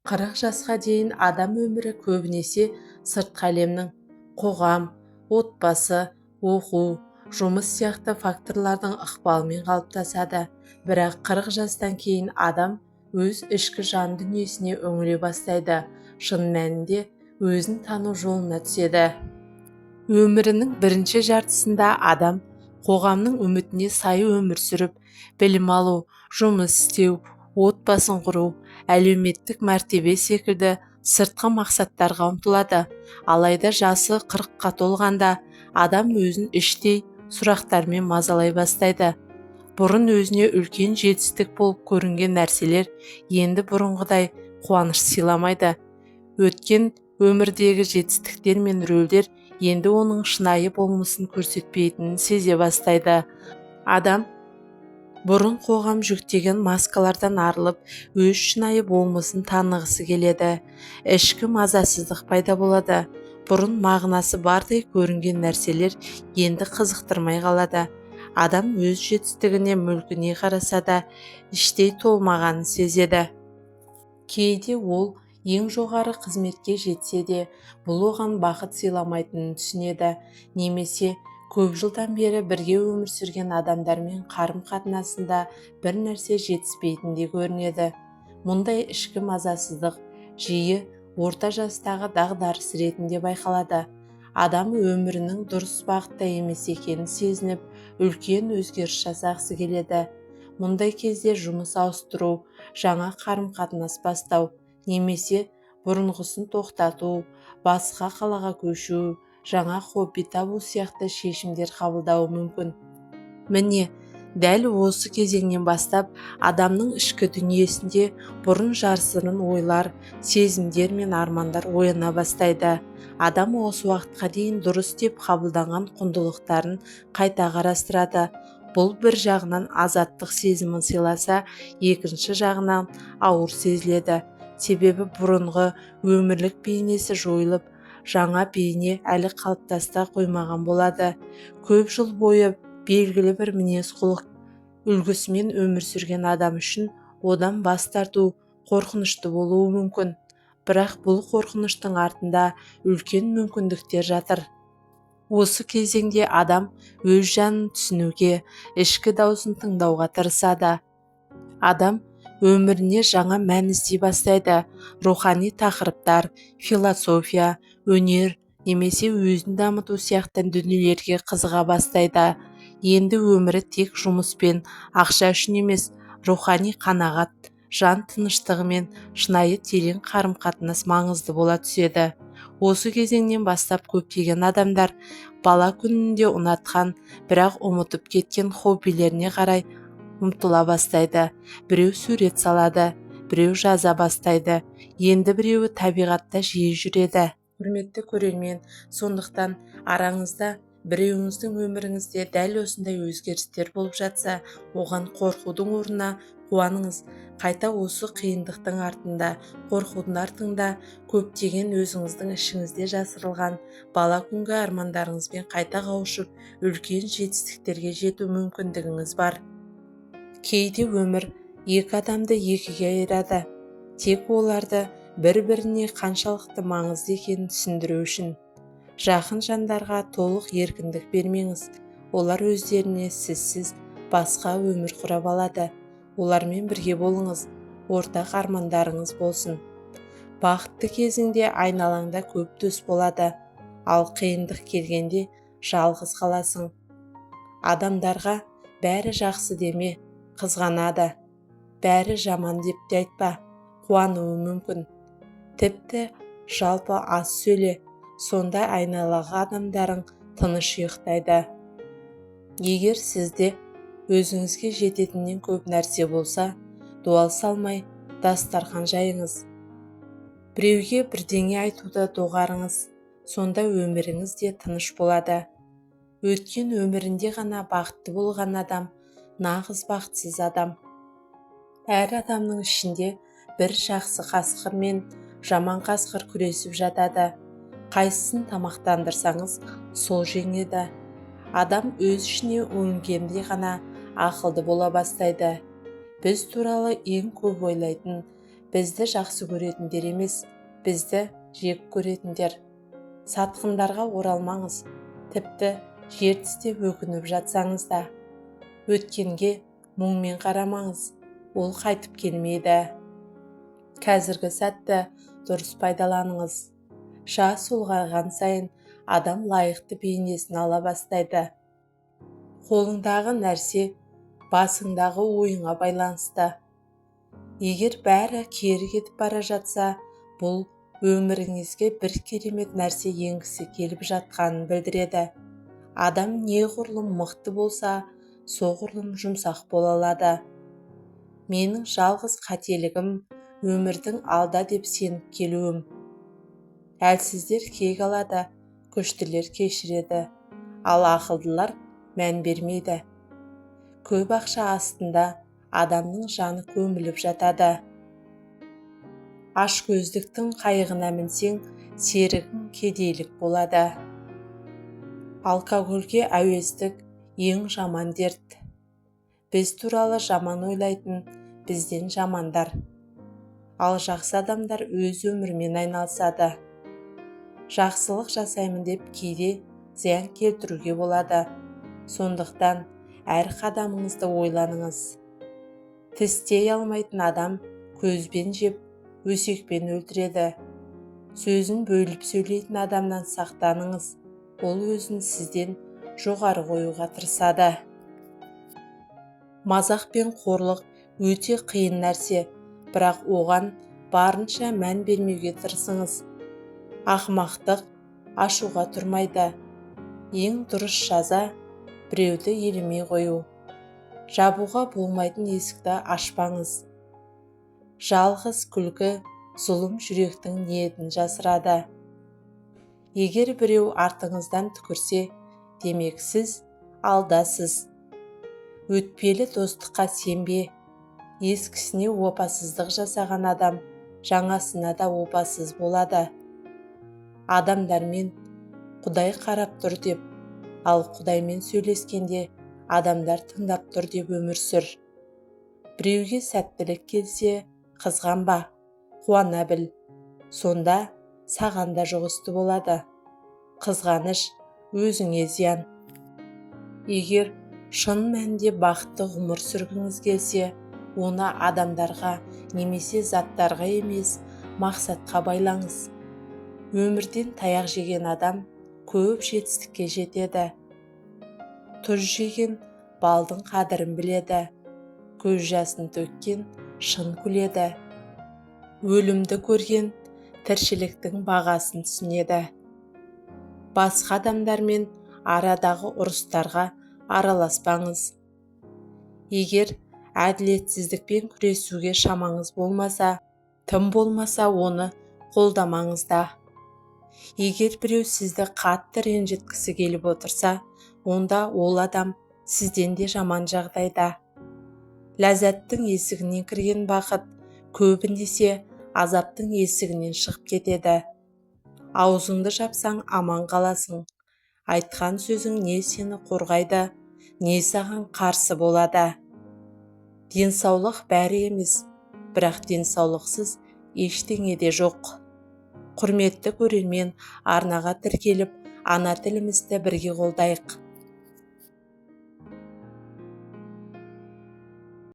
40 жасқа дейін адам өмірі көбінесе сыртқы әлемнің, қоғам, отбасы, оқу, жұмыс сияқты факторлардың ықпалымен қалыптасады. Бірақ 40 жастан кейін адам өз ішкі жан дүниесіне үңіле бастайды. Шын мәнінде өзін тану жолына түседі. Өмірінің бірінші жартысында адам қоғамның үмітіне сай өмір сүріп, білім алу, жұмыс істеу, отбасын құру, әлеуметтік мәртебе секілді сыртқы мақсаттарға ұмтылады. Алайда жасы 40-қа толғанда адам өзін іштей сұрақтармен мазалай бастайды. Бұрын өзіне үлкен жетістік болып көрінген нәрселер енді бұрынғыдай қуаныш сыйламайды. Өткен өмірдегі жетістіктер мен рөлдер енді оның шынайы болмысын көрсетпейтінін сезе бастайды. Адам бұрын қоғам жүктеген маскалардан арылып, өз шынайы болмысын танығысы келеді. Ішкі мазасыздық пайда болады. Бұрын мағынасы бардай көрінген нәрселер енді қызықтырмай қалады. Адам өз жетістігіне, мүлкіне қараса да іштей толмағанын сезеді. Кейде ол ең жоғары қызметке жетсе де, бұл оған бақыт сыйламайтынын түсінеді. Немесе көп жылдан бері бірге өмір сүрген адамдармен қарым-қатынасында бір нәрсе жетіспейтіндей көрінеді. Мұндай ішкі мазасыздық жиі орта жастағы дағдарыс ретінде байқалады. Адам өмірінің дұрыс бағытта емес екенін сезініп, үлкен өзгеріс жасағысы келеді. Мұндай кезде жұмыс ауыстыру, жаңа қарым-қатынас бастау, немесе бұрынғысын тоқтату, басқа қалаға көшу, жаңа хобби табу сияқты шешімдер қабылдауы мүмкін. Міне, дәл осы кезеңнен бастап адамның ішкі дүниесінде бұрын жасырын ойлар, сезімдер мен армандар ояна бастайды. Адам осы уақытқа дейін дұрыс деп қабылданған құндылықтарын қайта қарастырады. Бұл бір жағынан азаттық сезімін сыйласа, екінші жағынан ауыр сезіледі. Себебі бұрынғы өмірлік бейнесі жойылып, жаңа бейне әлі қалыптаса қоймаған болады. Көп жыл бойы белгілі бір мінез-құлық үлгісімен өмір сүрген адам үшін одан бас тарту қорқынышты болуы мүмкін. Бірақ бұл қорқыныштың артында үлкен мүмкіндіктер жатыр. Осы кезеңде адам өз жанын түсінуге, ішкі даусын тыңдауға тырысады. Адам өміріне жаңа мән іздей бастайды. Рухани тақырыптар, философия, өнер немесе өзін дамыту сияқты дүниелерге қызыға бастайды. Енді өмірі тек жұмыс пен ақша үшін емес, рухани қанағат, жан тыныштығы мен шынайы терең қарым-қатынас маңызды бола түседі. Осы кезеңнен бастап көптеген адамдар бала күнінде ұнатқан, бірақ ұмытып кеткен хоббилеріне қарай ұмтыла бастайды. Біреу сурет салады, біреу жаза бастайды, енді біреуі табиғатта жиі жүреді. Құрметті көрермен, сондықтан араңызда біреуіңіздің өміріңізде дәл осындай өзгерістер болып жатса, оған қорқудың орнына қуаныңыз. Қайта осы қиындықтың артында, қорқудың артында көптеген өзіңіздің ішіңізде жасырылған бала күнгі армандарыңызбен қайта қауышып, үлкен жетістіктерге жету мүмкіндігіңіз бар. Кейде өмір екі адамды екіге айырады. Тек оларды бір-біріне қаншалықты маңызды екенін түсіндіру үшін. Жақын жандарға толық еркіндік бермеңіз. Олар өздеріне сізсіз басқа өмір құрап алады. Олармен бірге болыңыз, ортақ армандарыңыз болсын. Бақытты кезіңде айналаңда көп дос болады, ал қиындық келгенде жалғыз қаласың. Адамдарға бәрі жақсы деме, қызғанады. Бәрі жаман деп те айтпа, қуануы мүмкін. Тіпті жалпы аз сөйле, сонда айналаға адамдарың тыныш ұйықтайды. Егер сізде өзіңізге жететіннен көп нәрсе болса, дуал салмай дастархан жайыңыз. Біреуге бірдеңе айтуды доғарыңыз, сонда өміріңіз де тыныш болады. Өткен өмірінде ғана бақытты болған адам нағыз бақытсыз адам. Әр адамның ішінде бір жақсы қасқыр мен жаман қасқыр күресіп жатады. Қайсысын тамақтандырсаңыз, сол жеңеді. Адам өз ішіне үңілгенде ғана ақылды бола бастайды. Біз туралы ең көп ойлайтын, Бізді жақсы көретіндер емес, бізді жек көретіндер. Сатқындарға оралмаңыз, тіпті жер тістеп өкініп жатсаңыз да. Өткенге мұңмен қарамаңыз, ол қайтып келмейді. Қазіргі сәтті дұрыс пайдаланыңыз. Жас ұлғайған сайын адам лайықты бейнесін ала бастайды. Қолыңдағы нәрсе басыңдағы ойыңа байланысты. Егер бәрі кері кетіп бара жатса, бұл өміріңізге бір керемет нәрсе енгісі келіп жатқанын білдіреді. Адам неғұрлым мықты болса, соғұрлым жұмсақ бола алады. Менің жалғыз қателігім өмірдің алда деп сеніп келуім. Әлсіздер кек алады, күштілер кешіреді, ал ақылдылар мән бермейді. Көп ақша астында адамның жаны көміліп жатады. Ашкөздіктің қайығына мінсең, серігің кедейлік болады. Алкогольге әуестік ең жаман дерт. Біз туралы жаман ойлайтын бізден жамандар. Ал жақсы адамдар өз өмірмен айналысады. Жақсылық жасаймын деп кейде зиян келтіруге болады. Сондықтан әр қадамыңызды ойланыңыз. Тістей алмайтын адам көзбен жеп, өсекпен өлтіреді. Сөзін бөліп сөйлейтін адамнан сақтаныңыз. Ол өзін сізден жоғары қоюға тырысады. Мазақ пен қорлық өте қиын нәрсе, бірақ оған барынша мән бермеуге тырысыңыз. Ақымақтық ашуға тұрмайды. Ең дұрыс жаза біреуді елемей қою. Жабуға болмайтын есікті ашпаңыз. Жалғыз күлкі зұлым жүректің ниетін жасырады. Егер біреу артыңыздан түкірсе, демек сіз алдасыз. Өтпелі достыққа сенбе. Ескісіне опасыздық жасаған адам жаңасына да опасыз болады. Адамдармен Құдай қарап тұр деп, ал Құдаймен сөйлескенде адамдар тыңдап тұр деп өмір сүр. Біреуге сәттілік келсе, қызғанба, қуана біл. Сонда саған да жұғысты болады. Қызғаныш өзіңе зиян. Егер шын мәнінде бақытты ғұмыр сүргіңіз келсе, оны адамдарға немесе заттарға емес, мақсатқа байлаңыз. Өмірден таяқ жеген адам көп жетістікке жетеді. Тұз жеген балдың қадірін біледі. Көз жасын төккен шын күледі. Өлімді көрген тіршіліктің бағасын түсінеді. Басқа адамдармен арадағы ұрыстарға араласпаңыз. Егер әділетсіздікпен күресуге шамаңыз болмаса, тым болмаса оны қолдамаңыз да. Егер біреу сізді қатты ренжіткісі келіп отырса, онда ол адам сізден де жаман жағдайда. Ләззаттың есігінен кірген бақыт көбінесе азаптың есігінен шығып кетеді. Аузыңды жапсаң аман қаласың. Айтқан сөзің не сені қорғайды, не саған қарсы болады. Денсаулық бәрі емес, бірақ денсаулықсыз ештеңе де жоқ. Құрметті көрермен, арнаға тіркеліп, ана тілімізді бірге қолдайық.